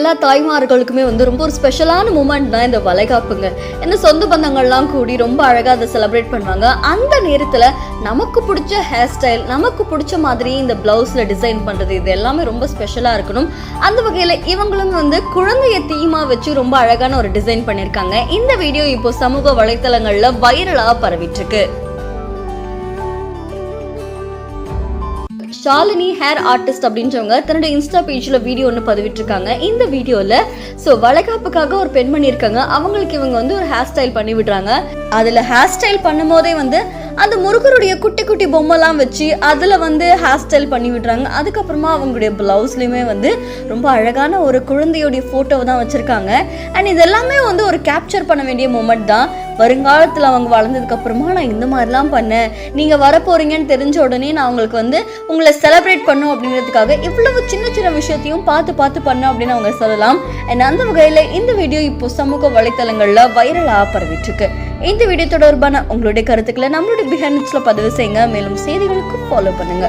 எல்லா தாய்மார்களுக்குமே ரொம்ப ஒரு ஸ்பெஷலான மூமெண்ட் தான் இந்த வளைகாப்புங்க. ஏன்னா சொந்த பந்தங்கள்லாம் கூடி ரொம்ப அழகாக அதை செலிப்ரேட் பண்ணுவாங்க. அந்த நேரத்தில் நமக்கு பிடிச்ச ஹேர் ஸ்டைல், நமக்கு பிடிச்ச மாதிரி இந்த பிளவுஸில் டிசைன் பண்ணுறது, இது எல்லாமே ரொம்ப ஸ்பெஷலாக இருக்கணும். அந்த வகையில் இவங்களும் குழந்தைய தீமா வச்சு ரொம்ப அழகான ஒரு டிசைன் பண்ணியிருக்காங்க. இந்த வீடியோ இப்போ சமூக வலைத்தளங்களில் வைரலாக பரவிட்டு இருக்கு. ஷாலினி ஹேர் ஆர்டிஸ்ட் அப்படின்றவங்க தன்னோட இன்ஸ்டா பேஜ்ல வீடியோ ஒன்று பதிவிட்டிருக்காங்க. இந்த வீடியோல வளைகாப்புக்காக ஒரு பெண்மணி இருக்காங்க. அவங்களுக்கு இவங்க ஒரு ஹேர் ஸ்டைல் பண்ணி விடுறாங்க. அதுல ஹேர் ஸ்டைல் பண்ணும் போதே அந்த முருகருடைய குட்டி குட்டி பொம்மைலாம் வச்சு அதில் ஹேர் ஸ்டைல் பண்ணி விடுறாங்க. அதுக்கப்புறமா அவங்களுடைய பிளவுஸ்லையுமே ரொம்ப அழகான ஒரு குழந்தையுடைய ஃபோட்டோவை தான் வச்சுருக்காங்க. அண்ட் இது எல்லாமே ஒரு கேப்சர் பண்ண வேண்டிய மூமெண்ட் தான். வருங்காலத்தில் அவங்க வளர்ந்ததுக்கப்புறமா நான் இந்த மாதிரிலாம் பண்ணேன், நீங்கள் வரப்போகிறீங்கன்னு தெரிஞ்ச உடனே நான் அவங்களுக்கு உங்களை செலிப்ரேட் பண்ணும் அப்படிங்கிறதுக்காக இவ்வளவு சின்ன சின்ன விஷயத்தையும் பார்த்து பண்ணோம் அப்படின்னு அவங்க சொல்லலாம். அண்ட் அந்த வகையில் இந்த வீடியோ இப்போ சமூக வலைத்தளங்களில் வைரலாக பரவிட்டுருக்கு. இந்த வீடியோ தொடர்பான உங்களுடைய கருத்துக்களை நம்மளுடைய பிஹைண்ட் பதிவு செய்யுங்க. மேலும் செய்திகளுக்கு ஃபாலோ பண்ணுங்க.